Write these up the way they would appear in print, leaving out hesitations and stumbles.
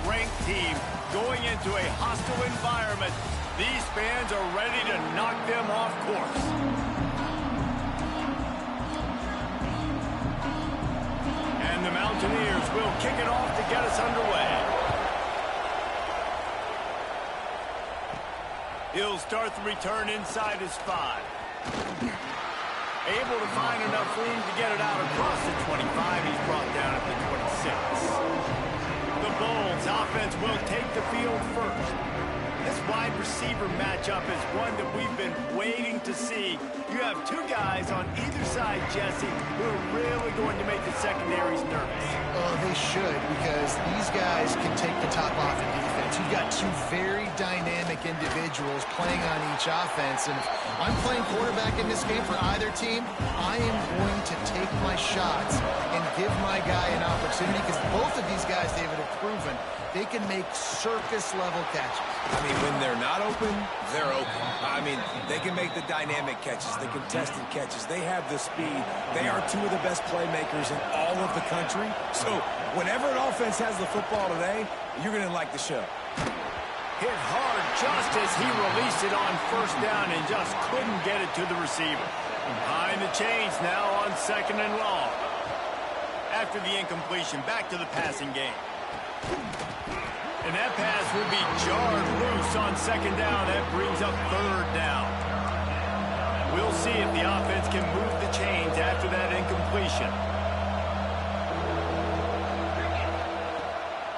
ranked team going into a hostile environment. These fans are ready to knock them off course. And the Mountaineers will kick it off to get us underway. He'll start the return inside his 5. Able to find enough room to get it out across the 25. He's brought down at the 26. The Bulls offense will take the field first. This wide receiver matchup is one that we've been waiting to see. You have two guys on either side, Jesse, who are really going to make the secondaries nervous. Oh, they should, because these guys can take the top off in defense. You've got two very dynamic individuals playing on each offense, and if I'm playing quarterback in this game for either team, I am going to take my shots and give my guy an opportunity, because both of these guys, David, have proven they can make circus-level catches. I mean, when they're not open, they're open. I mean, they can make the dynamic catches, the contested catches. They have the speed. They are two of the best playmakers in all of the country. So whenever an offense has the football today, you're going to like the show. Hit hard just as he released it on first down and just couldn't get it to the receiver. Behind the chains now on 2nd and long. After the incompletion, back to the passing game. And that pass will be jarred loose on 2nd down. That brings up 3rd down. We'll see if the offense can move the chains after that incompletion.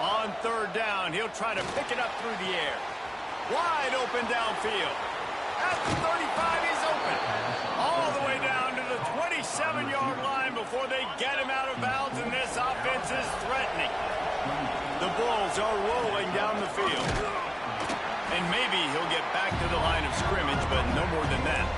On 3rd down, he'll try to pick it up through the air. Wide open downfield. At the 35, he's open. All the way down to the 27-yard line before they get him out of bounds, and this offense is threatening. The Bulls are rolling down the field. And maybe he'll get back to the line of scrimmage, but no more than that.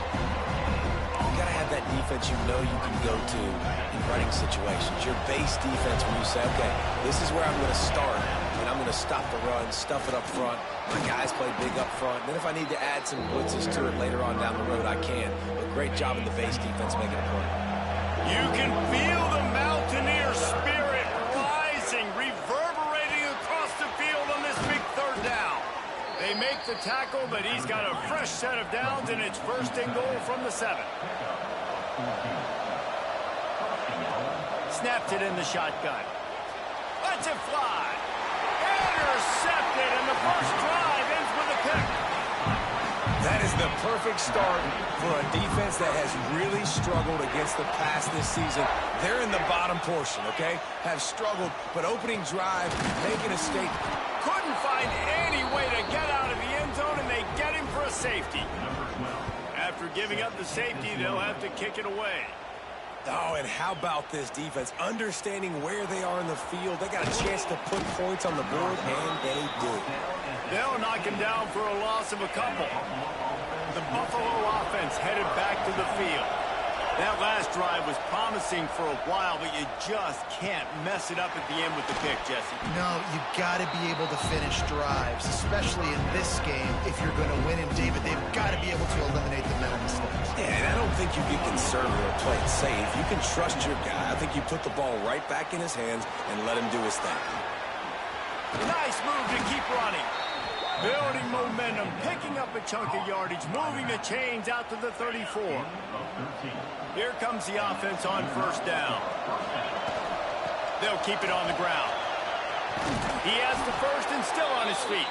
You got to have that defense you know you can go to in running situations. Your base defense when you say, okay, this is where I'm going to start, and I'm going to stop the run, stuff it up front. My guys play big up front. Then if I need to add some blitzes to it later on down the road, I can. But great job in the base defense making a play. You can feel the Mountaineer spirit rising, reverberating across the field on this big 3rd down. They make the tackle, but he's got a fresh set of downs, and it's 1st and goal from the 7. Snapped it in the shotgun. Lets it fly. Intercepted, and the first drive ends with a pick. That is the perfect start for a defense that has really struggled against the pass this season. They're in the bottom portion, okay? Have struggled, but opening drive, making a statement. Couldn't find any way to get out of the end zone, and they get him for a safety. After giving up the safety, they'll have to kick it away. Oh, and how about this defense? Understanding where they are in the field. They got a chance to put points on the board, and they do. They'll knock him down for a loss of a couple. The Buffalo offense headed back to the field. That last drive was promising for a while, but you just can't mess it up at the end with the pick, Jesse. No, you got to be able to finish drives, especially in this game. If you're going to win, and David, they've got to be able to eliminate the mental mistakes. Yeah, and I don't think you get conservative or play it safe. You can trust your guy. I think you put the ball right back in his hands and let him do his thing. Nice move to keep running. Building momentum, picking up a chunk of yardage, moving the chains out to the 34. Here comes the offense on 1st down. They'll keep it on the ground. He has the first and still on his feet.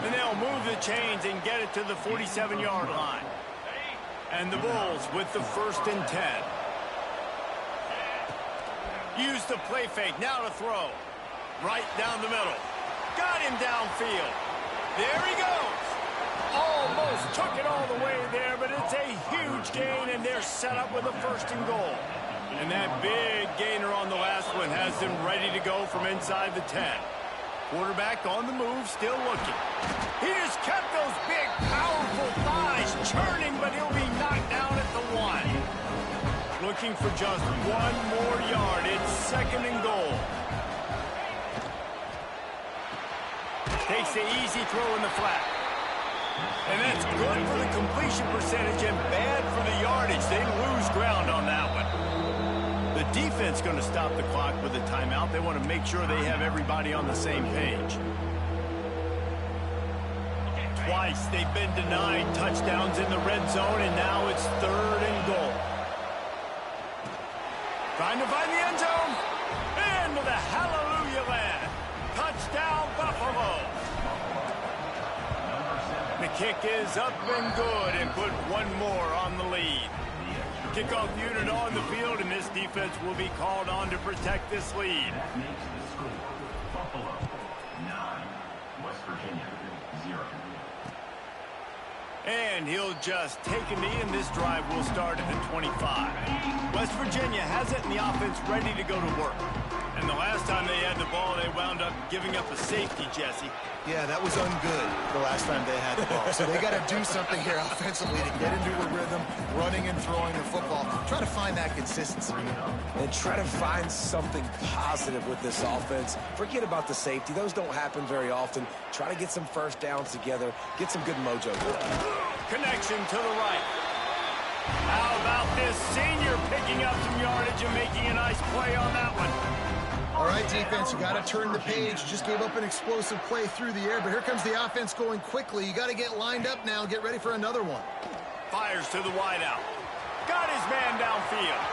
And they'll move the chains and get it to the 47-yard line. And the Bulls with the 1st and 10. Use the play fake, now to throw. Right down the middle. Got him downfield. There he goes. Almost took it all the way there, but it's a huge gain, and they're set up with a 1st and goal. And that big gainer on the last one has them ready to go from inside the 10. Quarterback on the move, still looking. He just kept those big, powerful thighs churning, but he'll be knocked down at the 1. Looking for just 1 more yard. It's 2nd and goal. Takes the easy throw in the flat. And that's good for the completion percentage and bad for the yardage. They lose ground on that one. The defense going to stop the clock with a timeout. They want to make sure they have everybody on the same page. Twice they've been denied touchdowns in the red zone, and now it's 3rd and goal. Trying to find the end zone. Into the hallelujah land. Touchdown, Buffalo. The kick is up and good, and put one more on the lead. Kickoff unit on the field, and this defense will be called on to protect this lead. That makes the score Buffalo 9, West Virginia 0. And he'll just take a knee, and this drive will start at the 25. West Virginia has it, and the offense ready to go to work. And the last time they had the ball, they wound up giving up a safety, Jesse. Yeah, that was ungood the last time they had the ball. So they got to do something here offensively to get into a rhythm, running and throwing the football. Try to find that consistency. And try to find something positive with this offense. Forget about the safety. Those don't happen very often. Try to get some first downs together. Get some good mojo going. Connection to the right. How about this senior picking up some yardage and making a nice play on that one? All right, defense, you got to turn the page. Just gave up an explosive play through the air, but here comes the offense going quickly. You got to get lined up now, get ready for another one. Fires to the wideout. Got his man downfield.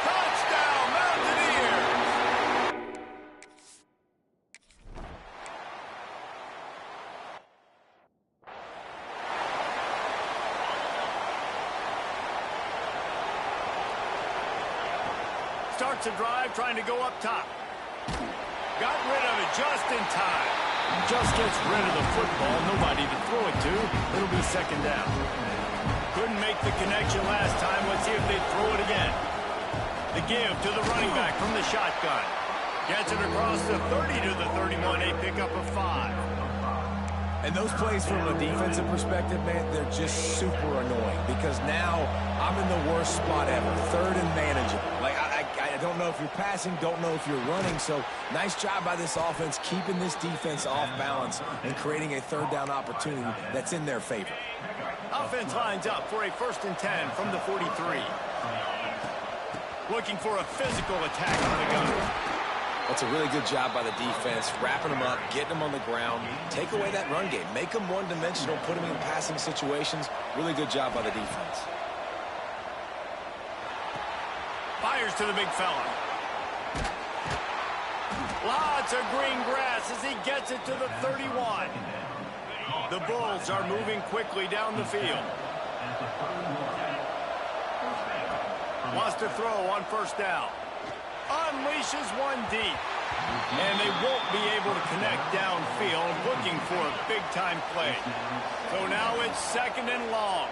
Touchdown, Mountaineers! Starts a drive trying to go up top. Got rid of it just in time. Just gets rid of the football. Nobody to throw it to. It'll be 2nd down. Couldn't make the connection last time. Let's see if they throw it again. The give to the running back from the shotgun. Gets it across the 30 to the 31. A pickup of 5. And those plays from a defensive perspective, man, they're just super annoying because now I'm in the worst spot ever, 3rd and manageable. Like, I don't know if you're passing, don't know if you're running, so nice job by this offense keeping this defense off balance and creating a 3rd down opportunity that's in their favor. Offense lines up for a 1st and 10 from the 43. Looking for a physical attack on the Gunners. That's a really good job by the defense, wrapping them up, getting them on the ground, take away that run game, make them one-dimensional, put them in passing situations. Really good job by the defense. Fires to the big fella. Lots of green grass as he gets it to the 31. The Bulls are moving quickly down the field. Wants to throw on 1st down. Unleashes one deep. And they won't be able to connect downfield, looking for a big-time play. So now it's 2nd and long.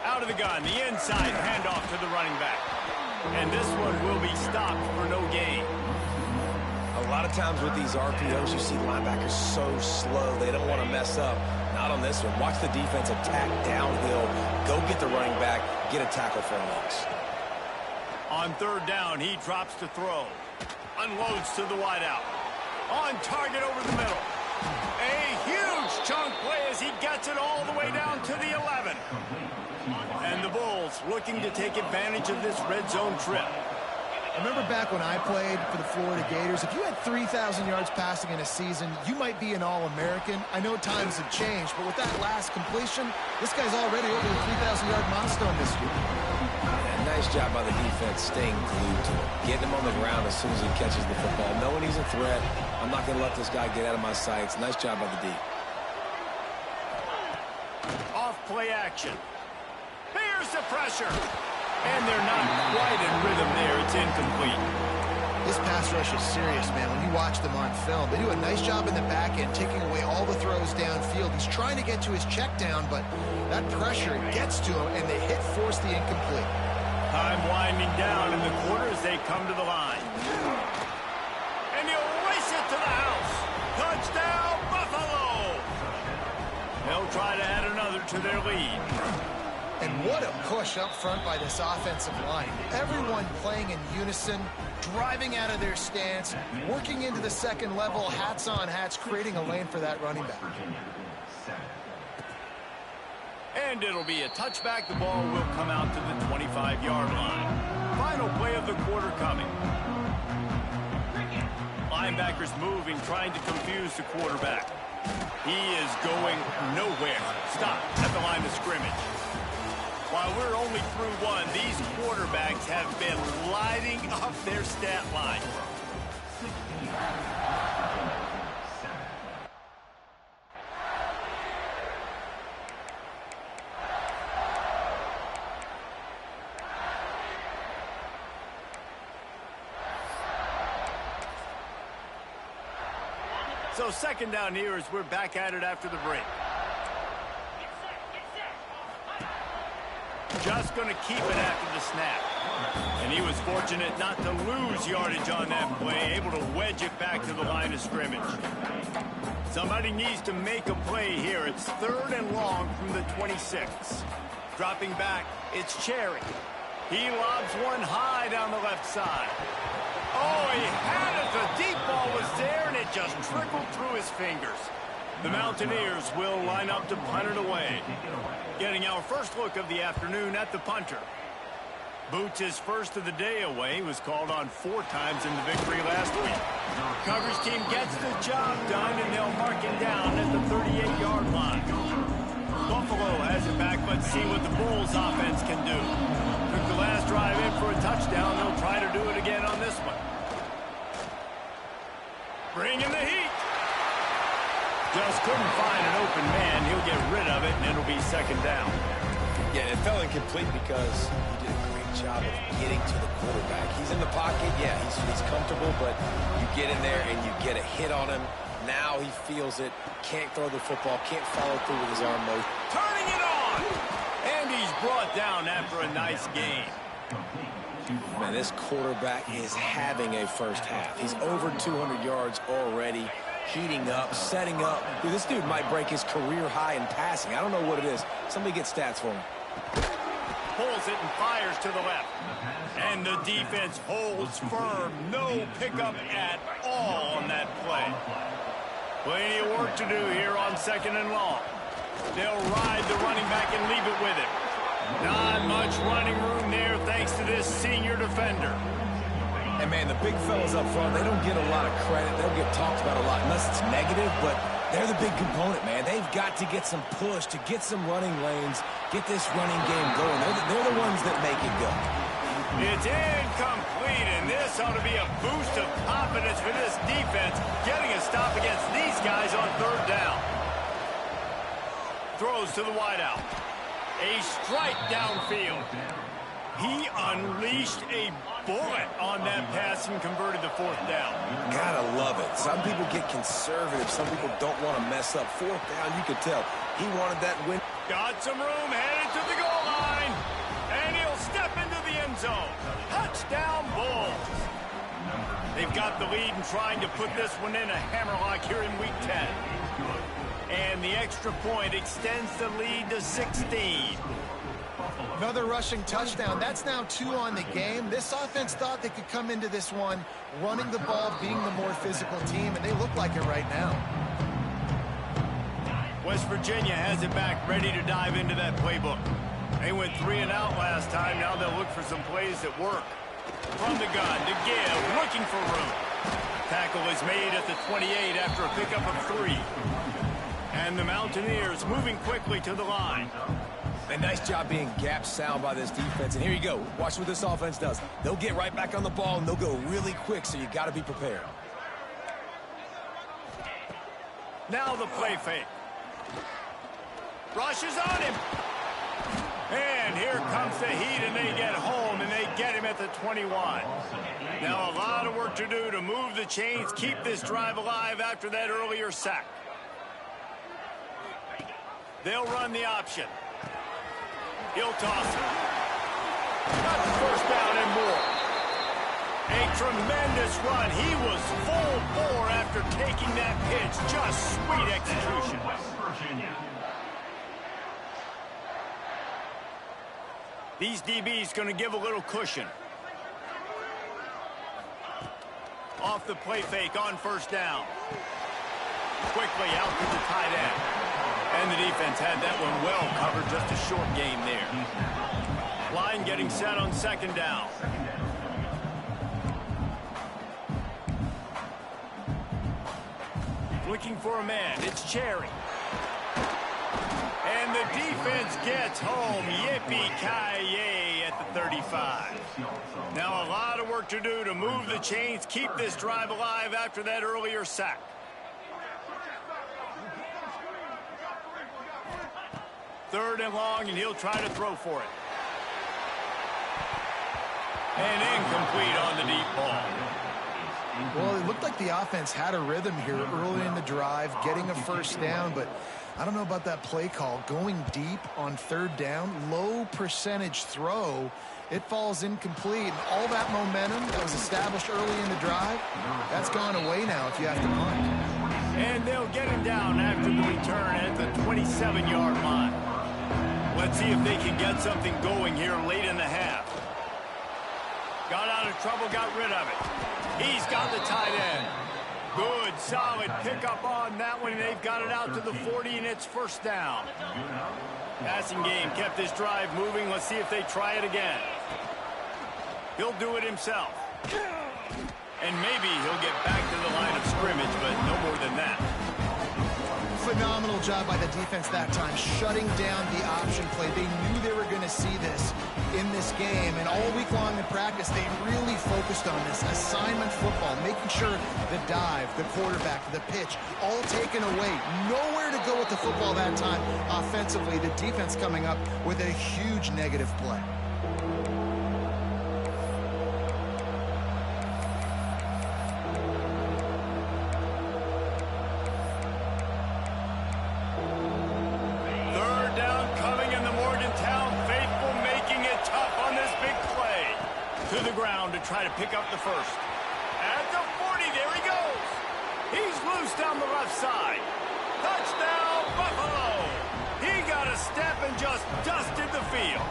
Out of the gun, the inside handoff to the running back. And this one will be stopped for no gain. A lot of times with these RPOs, you see linebackers so slow, they don't want to mess up. Not on this one. Watch the defense attack downhill, go get the running back, get a tackle for a loss. On 3rd down, he drops to throw. Unloads to the wideout. On target over the middle. A huge chunk play as he gets it all the way down to the 11. And the Bulls looking to take advantage of this red zone trip. I remember back when I played for the Florida Gators, if you had 3,000 yards passing in a season, you might be an All-American. I know times have changed, but with that last completion, this guy's already over the 3,000-yard milestone this year. And nice job by the defense staying glued to him, getting him on the ground as soon as he catches the football, knowing he's a threat. I'm not going to let this guy get out of my sights. Nice job by the D. Off play action. Here's the pressure. And they're not quite in rhythm there. It's incomplete. This pass rush is serious, man. When you watch them on film, they do a nice job in the back end, taking away all the throws downfield. He's trying to get to his check down, but that pressure gets to him, and they force the incomplete. Time winding down in the quarter as they come to the line. And he'll race it to the house. Touchdown, Buffalo! They'll try to add another to their lead. And what a push up front by this offensive line. Everyone playing in unison, driving out of their stance, working into the 2nd level, hats on hats, creating a lane for that running back. And it'll be a touchback. The ball will come out to the 25-yard line. Final play of the quarter coming. Linebackers moving, trying to confuse the quarterback. He is going nowhere. Stop at the line of scrimmage. While we're only through one, these quarterbacks have been lighting up their stat line. So second down here as we're back at it after the break. Just going to keep it after the snap. And he was fortunate not to lose yardage on that play, able to wedge it back to the line of scrimmage. Somebody needs to make a play here. It's 3rd and long from the 26. Dropping back, it's Cherry. He lobs one high down the left side. Oh, he had it. The deep ball was there, and it just trickled through his fingers. The Mountaineers will line up to punt it away. Getting our first look of the afternoon at the punter. Boots his first of the day away. He was called on 4 times in the victory last week. Coverage team gets the job done, and they'll mark him down at the 38-yard line. Buffalo has it back. Let's see what the Bulls offense can do. Took the last drive in for a touchdown. They'll try to do it again on this one. Bringing the heat. Just couldn't find an open man. He'll get rid of it, and it'll be second down. Yeah, it fell incomplete because he did a great job of getting to the quarterback. He's in the pocket. Yeah, he's comfortable, but you get in there and you get a hit on him. Now he feels it. Can't throw the football. Can't follow through with his arm motion. Turning it on. And he's brought down after a nice game. Man, this quarterback is having a first half. He's over 200 yards already, heating up, setting up. Dude, this dude might break his career high in passing. I don't know what it is. Somebody get stats for him. Pulls it and fires to the left. And the defense holds firm. No pickup at all on that play. Plenty of work to do here on 2nd and long. They'll ride the running back and leave it with him. Not much running room there thanks to this senior defender. And, man, the big fellas up front, they don't get a lot of credit. They don't get talked about a lot unless it's negative, but they're the big component, man. They've got to get some push, to get some running lanes, get this running game going. They're the ones that make it go. It's incomplete, and this ought to be a boost of confidence for this defense, getting a stop against these guys on 3rd down. Throws to the wideout. A strike downfield. He unleashed a bullet on that pass and converted the 4th down. Gotta love it. Some people get conservative. Some people don't want to mess up. 4th down, you could tell. He wanted that win. Got some room, headed to the goal line. And he'll step into the end zone. Touchdown, Bulls. They've got the lead and trying to put this one in a hammerlock here in Week 10. And the extra point extends the lead to 16. Another rushing touchdown. That's now 2 on the game. This offense thought they could come into this one running the ball, being the more physical team, and they look like it right now. West Virginia has it back, ready to dive into that playbook. They went 3 and out last time. Now they'll look for some plays that work. From the gun to give, looking for room. Tackle is made at the 28 after a pickup of 3. And the Mountaineers moving quickly to the line. A nice job being gap sound by this defense. And here you go. Watch what this offense does. They'll get right back on the ball, and they'll go really quick, so you got to be prepared. Now the play fake. Rushes on him. And here comes the heat, and they get home, and they get him at the 21. Now a lot of work to do to move the chains, keep this drive alive after that earlier sack. They'll run the option. He'll toss it. Got the first down and more. A tremendous run. He was full bore after taking that pitch. Just sweet execution. West Virginia. These DBs going to give a little cushion. Off the play fake on 1st down. Quickly out to the tight end. And the defense had that one well covered, just a short game there. Line getting set on second down. Looking for a man. It's Cherry. And the defense gets home. Yippee-ki-yay at the 35. Now a lot of work to do to move the chains, keep this drive alive after that earlier sack. Third and long, and he'll try to throw for it. And incomplete on the deep ball. Well, it looked like the offense had a rhythm here early in the drive, getting a first down, but I don't know about that play call. Going deep on third down, low percentage throw, it falls incomplete. And all that momentum that was established early in the drive, that's gone away now if you have to punt. And they'll get him down after the return at the 27-yard line. Let's see if they can get something going here late in the half. Got out of trouble, got rid of it. He's got the tight end. Good, solid pickup on that one, and they've got it out to the 40, and it's first down. Passing game kept this drive moving. Let's see if they try it again. He'll do it himself. And maybe he'll get back to the line of scrimmage, but no more than that. Phenomenal job by the defense that time, shutting down the option play. They knew they were going to see this in this game, and all week long in practice, they really focused on this assignment football, making sure the dive, the quarterback, the pitch, all taken away. Nowhere to go with the football that time offensively. The defense coming up with a huge negative play. Try to pick up the first. At the 40, there he goes. He's loose down the left side. Touchdown, Buffalo. He got a step and just dusted the field.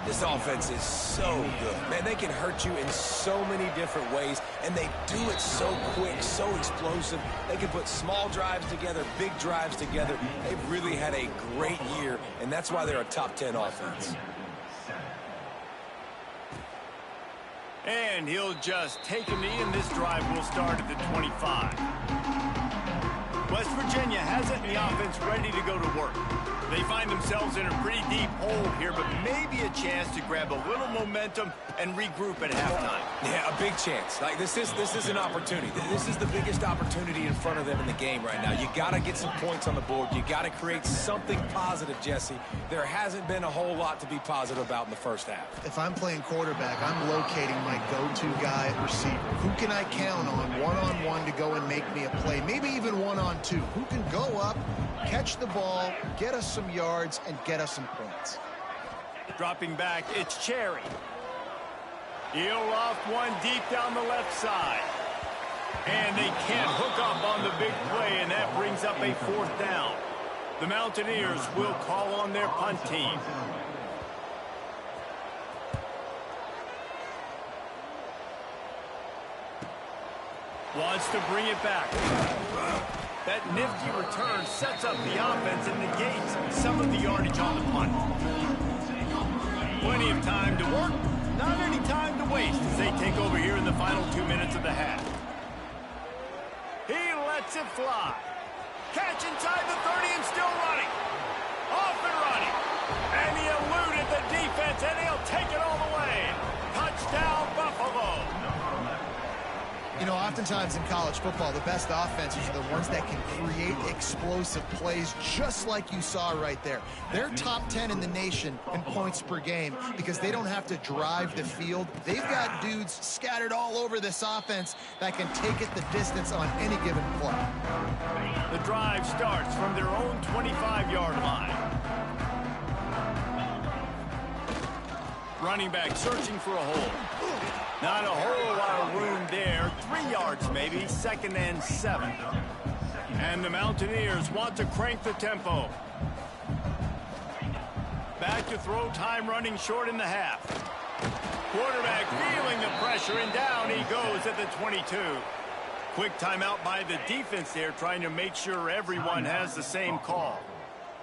This offense is so good. Man, they can hurt you in so many different ways, and they do it so quick, so explosive. They can put small drives together, big drives together. They've really had a great year, and that's why they're a top 10 offense. And he'll just take a knee, and this drive will start at the 25. West Virginia has it in the offense ready to go to work. They find themselves in a pretty deep hole here, but maybe a chance to grab a little momentum and regroup at halftime. Yeah, a big chance. Like this is an opportunity. This is the biggest opportunity in front of them in the game right now. You got to get some points on the board. You got to create something positive, Jesse. There hasn't been a whole lot to be positive about in the first half. If I'm playing quarterback, I'm locating my go-to guy at receiver. Who can I count on one-on-one to go and make me a play? Maybe even one-on-two. Who can go up, catch the ball, get us some yards, and get us some points? Dropping back, it's Cherry. He'll loft one deep down the left side. And they can't hook up on the big play, and that brings up a fourth down. The Mountaineers will call on their punt team. Wants to bring it back. That nifty return sets up the offense and negates some of the yardage on the punt. Plenty of time to work, not any time to waste as they take over here in the final 2 minutes of the half. He lets it fly. Catch inside the 30 and still running. Off and running. And he eluded the defense, and he'll take it all the way. Touchdown, Buffalo. You know, oftentimes in college football, the best offenses are the ones that can create explosive plays, just like you saw right there. They're top 10 in the nation in points per game because they don't have to drive the field. They've got dudes scattered all over this offense that can take it the distance on any given play. The drive starts from their own 25-yard line. Running back searching for a hole. Not a whole lot of room there. 3 yards maybe, 2nd and 7. And the Mountaineers want to crank the tempo. Back to throw, time running short in the half. Quarterback feeling the pressure, and down he goes at the 22. Quick timeout by the defense there, trying to make sure everyone has the same call.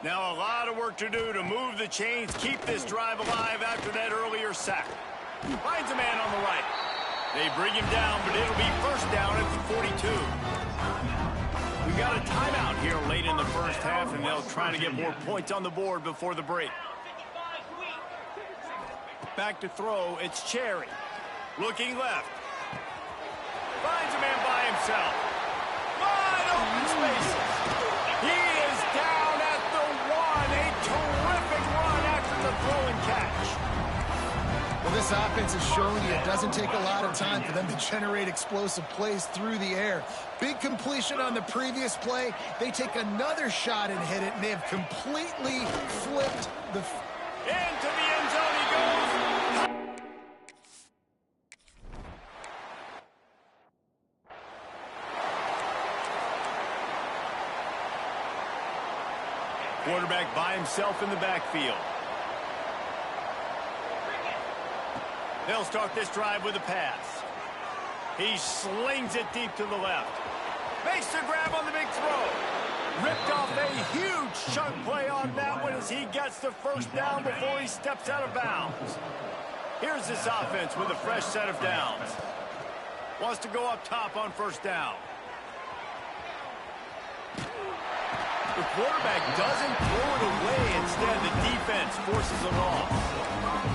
Now a lot of work to do to move the chains, keep this drive alive after that earlier sack. Finds a man on the right. They bring him down, but it'll be first down at the 42. We've got a timeout here late in the first half, and they'll try to get more points on the board before the break. Back to throw, it's Cherry. Looking left. Finds a man by himself. Wide open spaces. He is down at the 1. A terrific run after the throw and catch. Well, this offense has shown you it doesn't take a lot of time for them to generate explosive plays through the air. Big completion on the previous play. They take another shot and hit it, and they have completely flipped the... Into the end zone he goes. Quarterback by himself in the backfield. They'll start this drive with a pass. He slings it deep to the left. Makes the grab on the big throw. Ripped off a huge chunk play on that one as he gets the first down before he steps out of bounds. Here's this offense with a fresh set of downs. Wants to go up top on first down. The quarterback doesn't throw it away. Instead, the defense forces it off.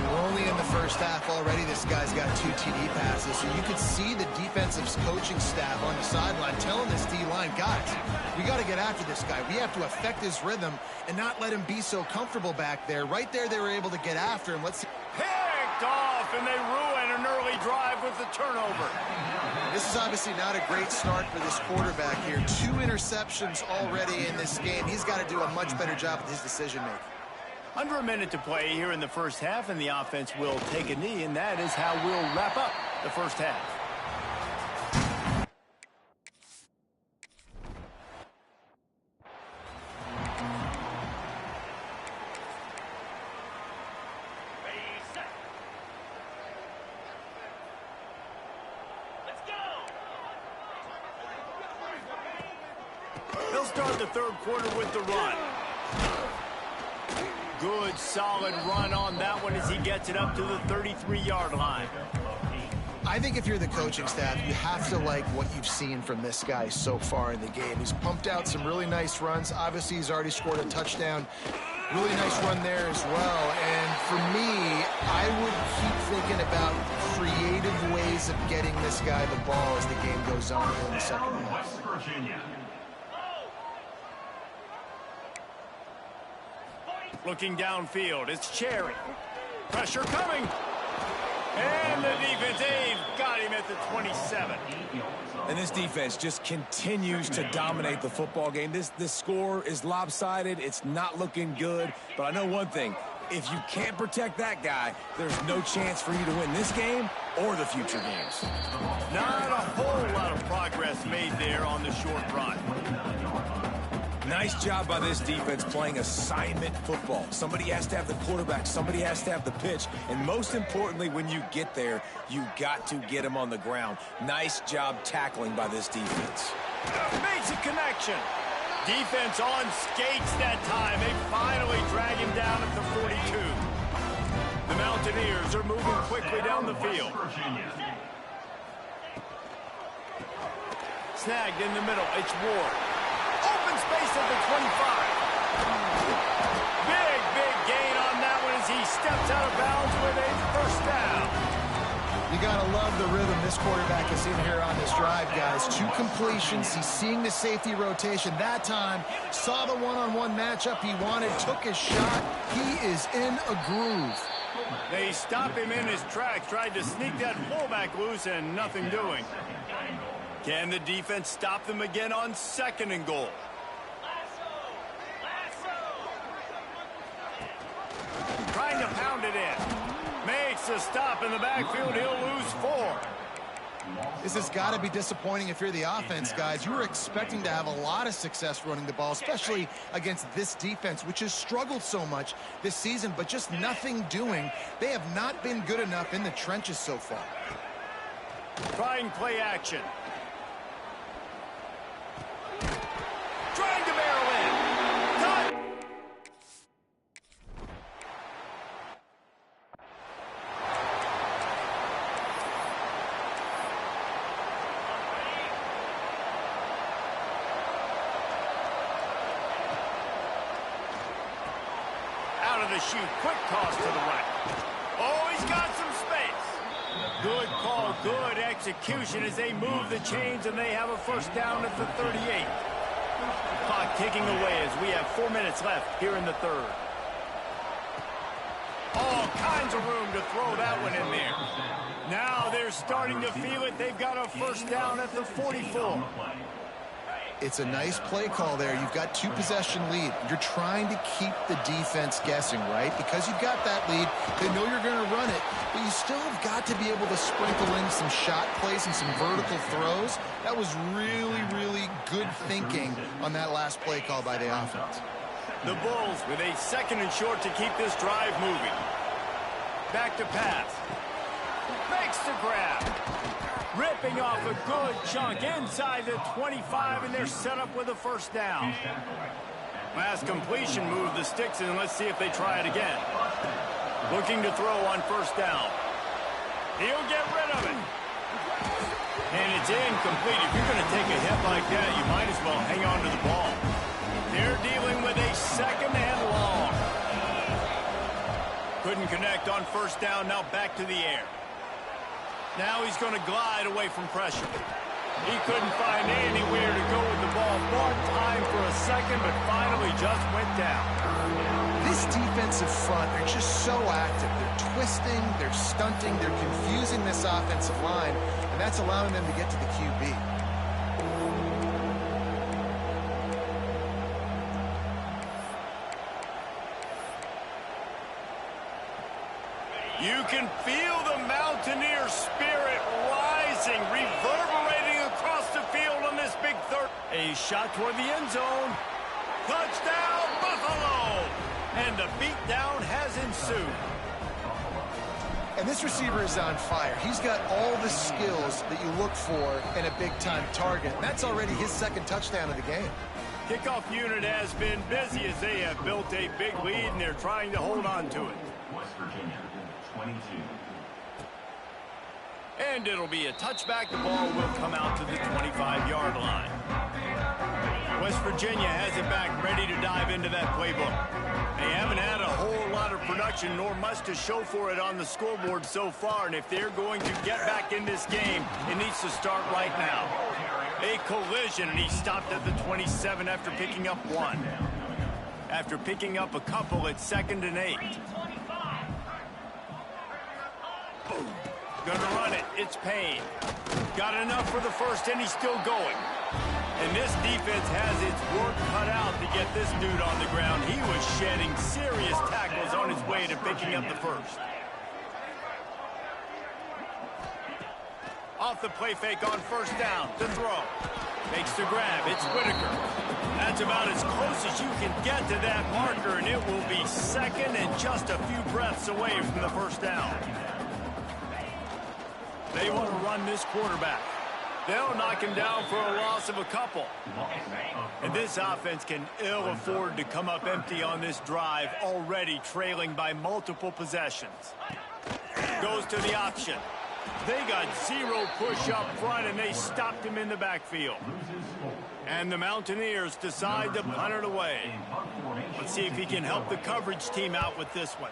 We're only in the first half already. This guy's got 2 TD passes. So you could see the defensive coaching staff on the sideline telling this D-line, guys, we got to get after this guy. We have to affect his rhythm and not let him be so comfortable back there. Right there, they were able to get after him. Let's see. Picked off, and they ruin an early drive with the turnover. This is obviously not a great start for this quarterback here. 2 interceptions already in this game. He's got to do a much better job with his decision-making. Under a minute to play here in the first half, and the offense will take a knee, and that is how we'll wrap up the first half. They'll start the third quarter with the run. Good, solid run on that one as he gets it up to the 33-yard line. I think if you're the coaching staff, you have to like what you've seen from this guy so far in the game. He's pumped out some really nice runs. Obviously, he's already scored a touchdown. Really nice run there as well. And for me, I would keep thinking about creative ways of getting this guy the ball as the game goes on in the second half. West Virginia. Looking downfield, it's Cherry. Pressure coming. And the defense, they've got him at the 27. And this defense just continues to dominate the football game. This score is lopsided. It's not looking good. But I know one thing. If you can't protect that guy, there's no chance for you to win this game or the future games. Not a whole lot of progress made there on the short run. Nice job by this defense playing assignment football. Somebody has to have the quarterback. Somebody has to have the pitch. And most importantly, when you get there, you got to get him on the ground. Nice job tackling by this defense. Makes a connection. Defense on skates that time. They finally drag him down at the 42. The Mountaineers are moving quickly down the field. Snagged in the middle. It's Ward. Open space at the 25. Big gain on that one as he steps out of bounds with a first down. You got to love the rhythm this quarterback is in here on this drive, guys. 2 completions. He's seeing the safety rotation. That time, saw the one-on-one matchup he wanted, took his shot. He is in a groove. They stop him in his tracks, tried to sneak that fullback loose, and nothing doing. Can the defense stop them again on 2nd and goal? Trying to pound it in. Makes a stop in the backfield. He'll lose 4. This has got to be disappointing if you're the offense, guys. You were expecting to have a lot of success running the ball, especially against this defense, which has struggled so much this season, but just nothing doing. They have not been good enough in the trenches so far. Trying play action. to shoot. Quick toss to the right. Oh, he's got some space. Good call, good execution as they move the chains, and they have a first down at the 38. Clock ticking away as we have 4 minutes left here in the third. All kinds of room to throw that one in there. Now they're starting to feel it. They've got a first down at the 44. It's a nice play call there. You've got 2-possession lead. You're trying to keep the defense guessing, right? Because you've got that lead, they know you're going to run it, but you still have got to be able to sprinkle in some shot plays and some vertical throws. That was really, really good thinking on that last play call by the offense. The Bulls with a second and short to keep this drive moving. Back to pass. Makes the grab. Ripping off a good chunk inside the 25, and they're set up with a first down. Last completion moved the sticks, and let's see if they try it again. Looking to throw on first down. He'll get rid of it. And it's incomplete. If you're going to take a hit like that, you might as well hang on to the ball. They're dealing with a second and long. Couldn't connect on first down. Now back to the air. Now he's going to glide away from pressure. He couldn't find anywhere to go with the ball. Bought time for a second, but finally just went down. This defensive front, they're just so active. They're twisting, they're stunting, they're confusing this offensive line, and that's allowing them to get to the QB. You can feel the Mountaineer spirit rising, reverberating across the field on this big third. A shot toward the end zone. Touchdown, Buffalo! And the beatdown has ensued. And this receiver is on fire. He's got all the skills that you look for in a big-time target. And that's already his second touchdown of the game. Kickoff unit has been busy as they have built a big lead, and they're trying to hold on to it. West Virginia, 22. And it'll be a touchback. The ball will come out to the 25-yard line. West Virginia has it back, ready to dive into that playbook. They haven't had a whole lot of production, nor much to show for it on the scoreboard so far. And if they're going to get back in this game, it needs to start right now. A collision, and he stopped at the 27 after picking up one. After picking up a couple, it's 2nd and 8. Gonna run it. It's Payne. Got enough for the first, and he's still going. And this defense has its work cut out to get this dude on the ground. He was shedding serious tackles on his way to picking up the first. Off the play fake on first down. To throw. Makes the grab. It's Whitaker. That's about as close as you can get to that marker, and it will be second and just a few breaths away from the first down. They want to run this quarterback. They'll knock him down for a loss of a couple. And this offense can ill afford to come up empty on this drive, already trailing by multiple possessions. Goes to the option. They got zero push up front, and they stopped him in the backfield. And the Mountaineers decide to punt it away. Let's see if he can help the coverage team out with this one.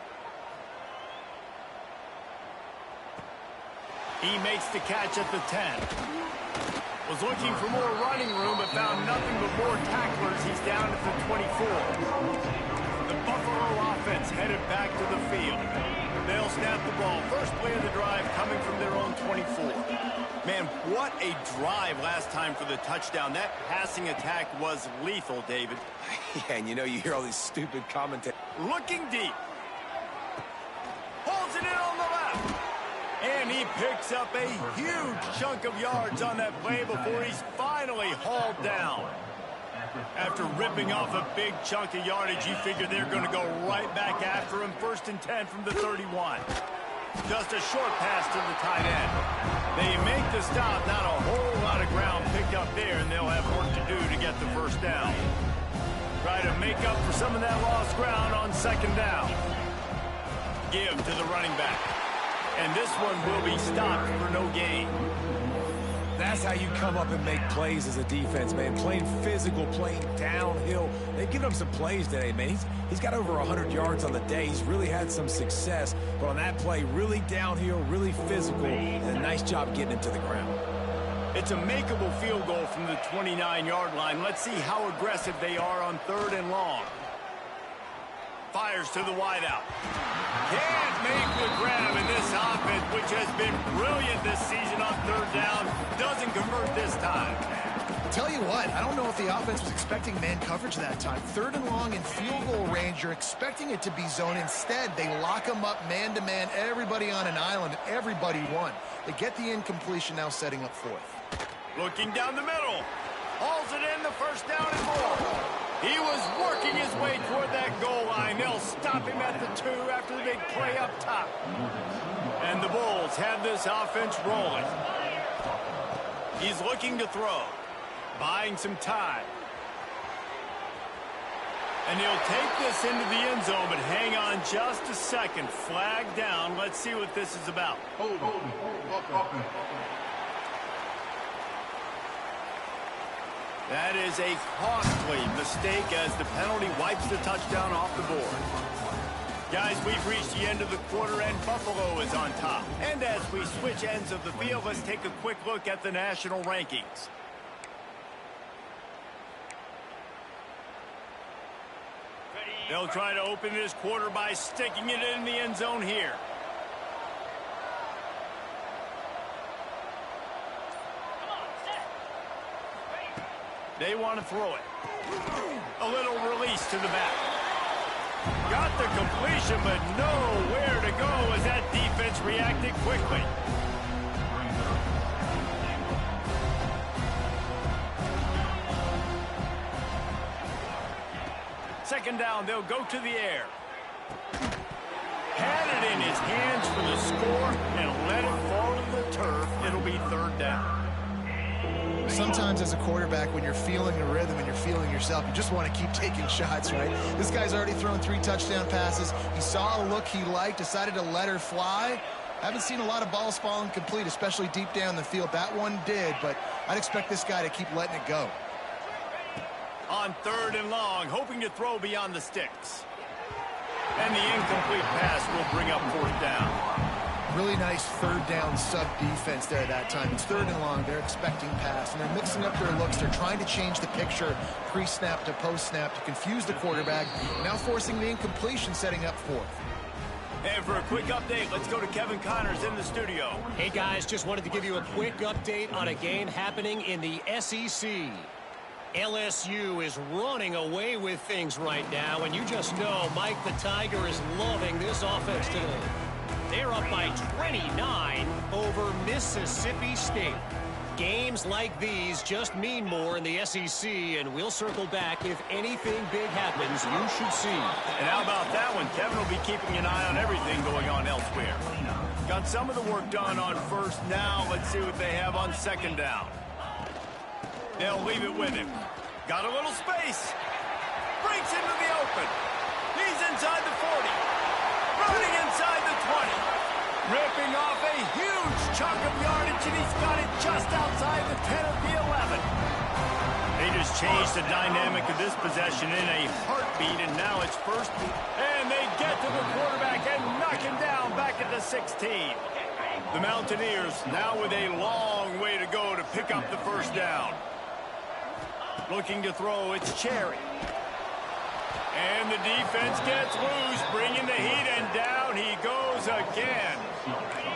He makes the catch at the 10. Was looking for more running room, but found nothing but more tacklers. He's down at the 24. The Buffalo offense headed back to the field. They'll snap the ball. First play of the drive coming from their own 24. Man, what a drive last time for the touchdown. That passing attack was lethal, David. Yeah, and you know, you hear all these stupid commentators. Looking deep. Holds it in on the left. And he picks up a huge chunk of yards on that play before he's finally hauled down. After ripping off a big chunk of yardage, you figure they're going to go right back after him. 1st and 10 from the 31. Just a short pass to the tight end. They make the stop. Not a whole lot of ground picked up there, and they'll have work to do to get the first down. Try to make up for some of that lost ground on 2nd down. Give to the running back. And this one will be stopped for no gain. That's That's how you come up and make plays as a defense, man. Playing physical, playing downhill. They've given him some plays today, man. He's got over 100 yards on the day. He's really had some success. But on that play, really downhill, really physical, and a nice job getting him to the ground. It's a makeable field goal from the 29-yard line. Let's see how aggressive they are on 3rd and long. Fires to the wideout. Can't make the grab in this offense, which has been brilliant this season on 3rd down. Doesn't convert this time. Tell you what, I don't know if the offense was expecting man coverage that time. 3rd and long in field goal range, you're expecting it to be zone. Instead, they lock them up man-to-man, everybody on an island, and everybody won. They get the incompletion, now setting up 4th. Looking down the middle. Hauls it in, the 1st down and more. He was working his way toward that goal line. They'll stop him at the 2 after the big play up top. And the Bulls have this offense rolling. He's looking to throw. Buying some time. And he'll take this into the end zone, but hang on just a second. Flag down. Let's see what this is about. That is a costly mistake as the penalty wipes the touchdown off the board. Guys, we've reached the end of the quarter and Buffalo is on top. And as we switch ends of the field, let's take a quick look at the national rankings. They'll try to open this quarter by sticking it in the end zone here. They want to throw it. A little release to the back. Got the completion, but nowhere to go as that defense reacted quickly. Second down, they'll go to the air. Had it in his hands for the score and let it fall to the turf. It'll be 3rd down. Sometimes as a quarterback, when you're feeling the rhythm and you're feeling yourself, you just want to keep taking shots, right? This guy's already thrown 3 touchdown passes. He saw a look he liked, decided to let her fly. Haven't seen a lot of balls falling complete, especially deep down the field. That one did, but I'd expect this guy to keep letting it go. On 3rd and long, hoping to throw beyond the sticks. And the incomplete pass will bring up 4th down. Really nice 3rd down sub-defense there that time. It's 3rd and long. They're expecting pass, and they're mixing up their looks. They're trying to change the picture pre-snap to post-snap to confuse the quarterback, now forcing the incompletion, setting up 4th. And for a quick update, let's go to Kevin Connors in the studio. Hey, guys, just wanted to give you a quick update on a game happening in the SEC. LSU is running away with things right now, and you just know Mike the Tiger is loving this offense today. They're up by 29 over Mississippi State. Games like these just mean more in the SEC, and we'll circle back if anything big happens. You should see. And how about that one? Kevin will be keeping an eye on everything going on elsewhere. Got some of the work done on 1st now. Let's see what they have on 2nd down. They'll leave it with him. Got a little space. Breaks into the open. He's inside the 40. Running inside the 20. Ripping off a huge chunk of yardage, and he's got it just outside the 10 of the 11. They just changed the dynamic of this possession in a heartbeat, and now it's 1st. And they get to the quarterback and knock him down back at the 16. The Mountaineers now with a long way to go to pick up the 1st down. Looking to throw, it's Cherry. And the defense gets loose, bringing the heat, and down he goes again.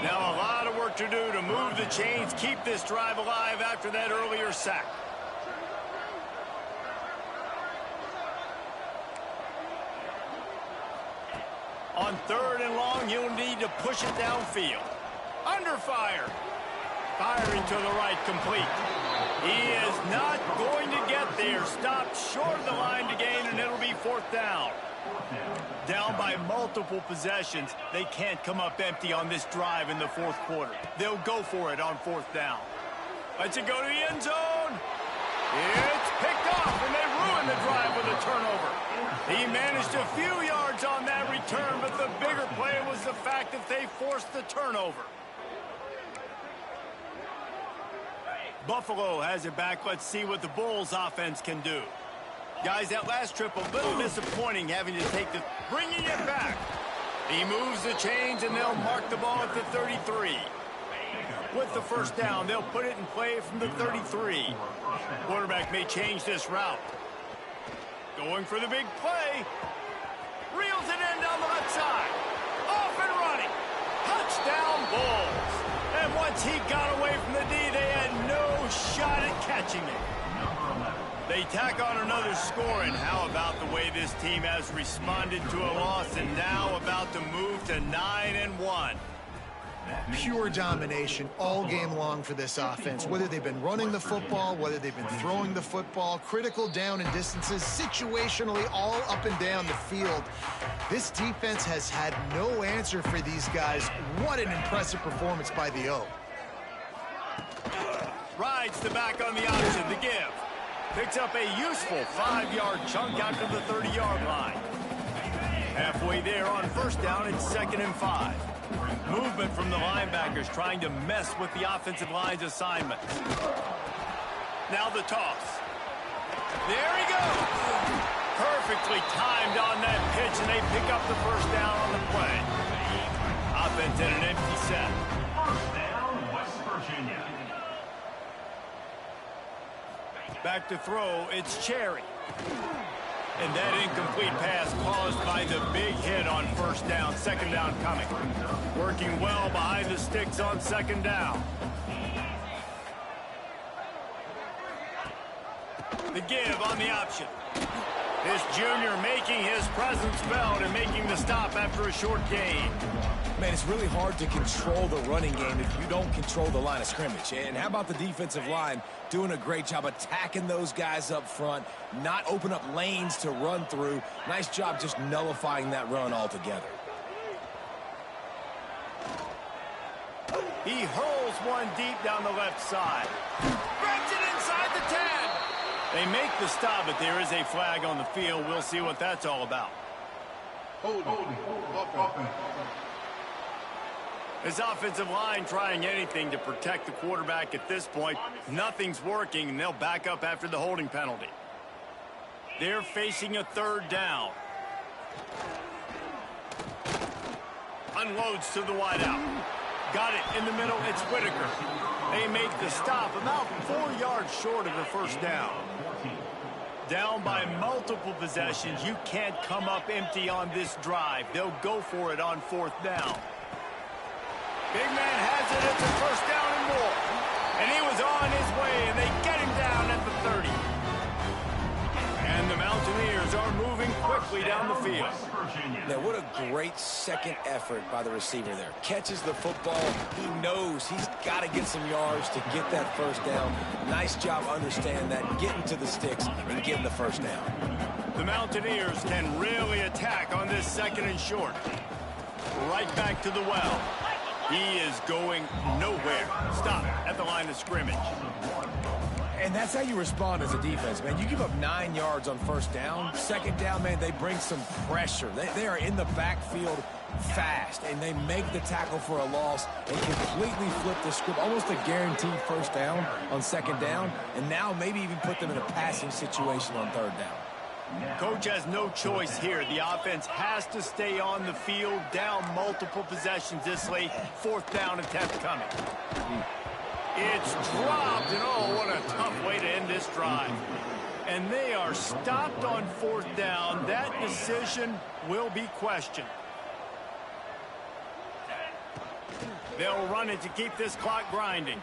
Now a lot of work to do to move the chains, keep this drive alive after that earlier sack. On 3rd and long, he'll need to push it downfield. Under fire. Firing to the right, complete. He is not going to get there. Stopped short of the line to gain, and it'll be 4th down. Down by multiple possessions. They can't come up empty on this drive in the 4th quarter. They'll go for it on 4th down. Let's it go to the end zone. It's picked off, and they ruin the drive with a turnover. He managed a few yards on that return, but the bigger play was the fact that they forced the turnover. Buffalo has it back. Let's see what the Bulls offense can do. Guys, that last trip a little disappointing having to take the... Bringing it back. He moves the chains and they'll mark the ball at the 33. With the first down, they'll put it in play from the 33. Quarterback may change this route. Going for the big play. Reels it in down the left side. Off and running. Touchdown Bulls. And once he got away from the D, they had no shot at catching it. They tack on another score, and how about the way this team has responded to a loss and now about to move to 9-1. Pure domination all game long for this offense. Whether they've been running the football, whether they've been throwing the football, critical down and distances, situationally all up and down the field. This defense has had no answer for these guys. What an impressive performance by the O. Rides the back on the option, the give. Picks up a useful 5-yard chunk out to the 30-yard line. Halfway there on first down, it's 2nd and 5. Movement from the linebackers trying to mess with the offensive line's assignments. Now the toss. There he goes. Perfectly timed on that pitch, and they pick up the first down on the play. Offense in an empty set. First down, West Virginia. Back to throw, it's Cherry. And that incomplete pass caused by the big hit on first down. 2nd down coming. Working well behind the sticks on 2nd down. The give on the option. This junior making his presence felt and making the stop after a short gain. Man, it's really hard to control the running game if you don't control the line of scrimmage. And how about the defensive line doing a great job attacking those guys up front, not open up lanes to run through. Nice job just nullifying that run altogether. He hurls one deep down the left side. Grabs it inside the 10. They make the stop, but there is a flag on the field. We'll see what that's all about. Holding. His offensive line trying anything to protect the quarterback at this point. Nothing's working, and they'll back up after the holding penalty. They're facing a 3rd down. Unloads to the wideout. Got it in the middle. It's Whitaker. They make the stop about 4 yards short of the first down. Down by multiple possessions. You can't come up empty on this drive. They'll go for it on 4th down. Big man has it. It's a first down and more. And he was on his way, and they get him down at the 30. And the Mountaineers are moving quickly down the field. Now, what a great second effort by the receiver there. Catches the football. He knows he's got to get some yards to get that first down. Nice job understanding that, getting to the sticks and getting the first down. The Mountaineers can really attack on this 2nd and short. Right back to the well. He is going nowhere. Stop at the line of scrimmage. And that's how you respond as a defense, man. You give up 9 yards on first down. 2nd down, man, they bring some pressure. They are in the backfield fast, and they make the tackle for a loss and completely flip the script. Almost a guaranteed first down on 2nd down, and now maybe even put them in a passing situation on 3rd down. Coach has no choice here. The offense has to stay on the field, down multiple possessions this late. 4th down attempt coming. It's dropped, and oh, what a tough way to end this drive. And they are stopped on 4th down. That decision will be questioned. They'll run it to keep this clock grinding.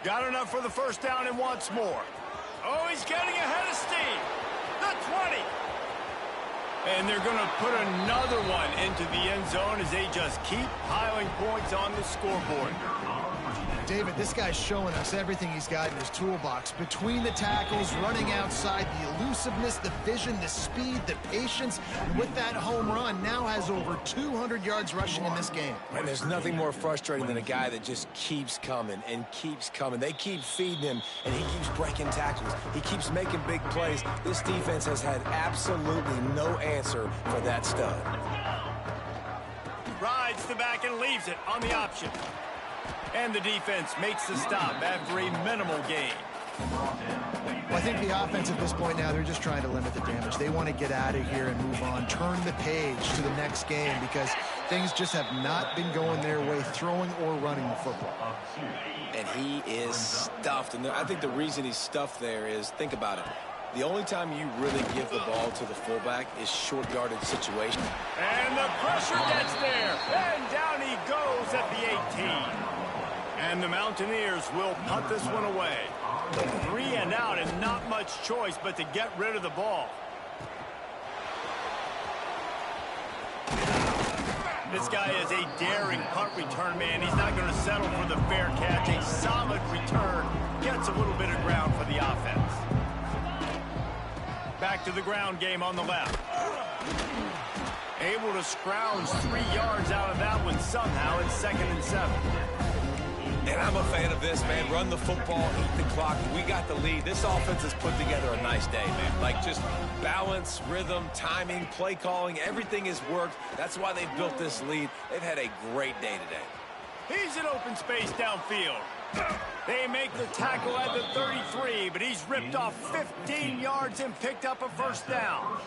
Got enough for the first down and wants more. Oh, he's getting ahead of steam. The 20. And they're going to put another one into the end zone as they just keep piling points on the scoreboard. David, this guy's showing us everything he's got in his toolbox. Between the tackles, running outside, the elusiveness, the vision, the speed, the patience. And with that home run, now has over 200 yards rushing in this game. And there's nothing more frustrating than a guy that just keeps coming and keeps coming. They keep feeding him, and he keeps breaking tackles. He keeps making big plays. This defense has had absolutely no answer for that stud. Rides the back and leaves it on the option. And the defense makes the stop after a minimal gain. Well, I think the offense at this point now, they're just trying to limit the damage. They want to get out of here and move on, turn the page to the next game because things just have not been going their way, throwing or running the football. And he is stuffed. And I think the reason he's stuffed there is, think about it. The only time you really give the ball to the fullback is short yardage situation. And the pressure gets there. And down he goes at the 18. And the Mountaineers will punt this one away. 3 and out and not much choice but to get rid of the ball. This guy is a daring punt return man. He's not going to settle for the fair catch. A solid return gets a little bit of ground for the offense. Back to the ground game on the left. Able to scrounge 3 yards out of that one somehow. It's 2nd and 7. And I'm a fan of this, man. Run the football, eat the clock. We got the lead. This offense has put together a nice day, man. Like, just balance, rhythm, timing, play calling, everything has worked. That's why they've built this lead. They've had a great day today. He's in open space downfield. They make the tackle at the 33, but he's ripped off 15 yards and picked up a first down.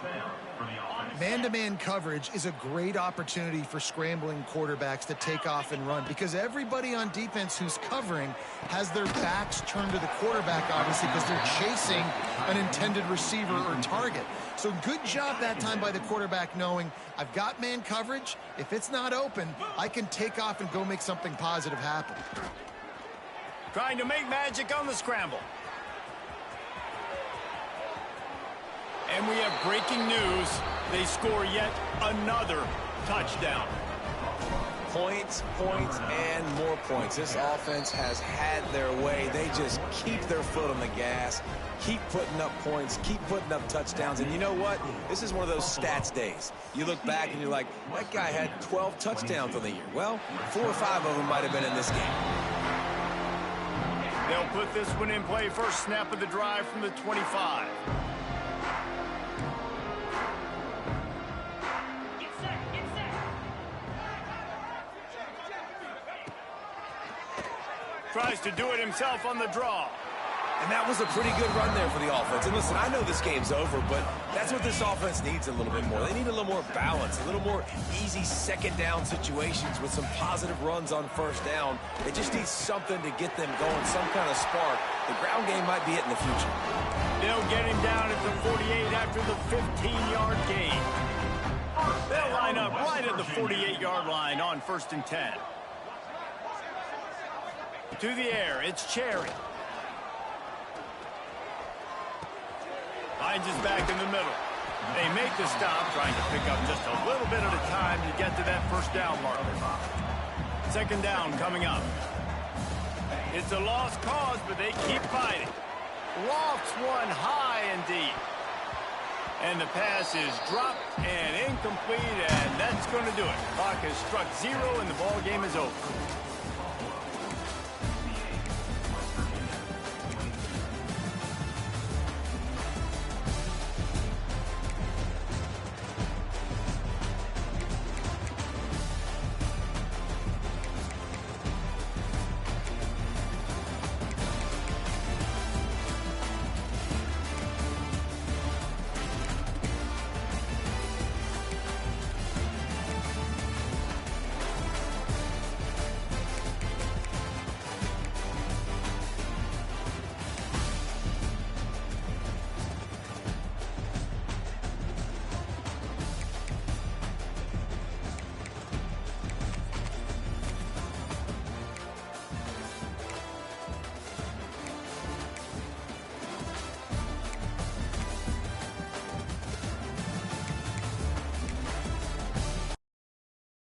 Man-to-man coverage is a great opportunity for scrambling quarterbacks to take off and run because everybody on defense who's covering has their backs turned to the quarterback, obviously, because they're chasing an intended receiver or target. So good job that time by the quarterback knowing I've got man coverage. If it's not open, I can take off and go make something positive happen. Trying to make magic on the scramble. And we have breaking news. They score yet another touchdown. Points, points, and more points. This offense has had their way. They just keep their foot on the gas, keep putting up points, keep putting up touchdowns. And you know what? This is one of those stats days. You look back and you're like, that guy had 12 touchdowns on the year. Well, 4 or 5 of them might have been in this game. They'll put this one in play. First snap of the drive from the 25. Tries to do it himself on the draw. And that was a pretty good run there for the offense. And listen, I know this game's over, but that's what this offense needs a little bit more. They need a little more balance, a little more easy second down situations with some positive runs on first down. They just need something to get them going, some kind of spark. The ground game might be it in the future. They'll get him down at the 48 after the 15-yard gain. They'll line up right at the 48-yard line on 1st and 10. To the air, it's Cherry. Finds his back in the middle. They make the stop, trying to pick up just a little bit at a time to get to that first down marker. 2nd down coming up. It's a lost cause, but they keep fighting. Lofts one high and deep. And the pass is dropped and incomplete, and that's going to do it. Clock has struck 0, and the ball game is over.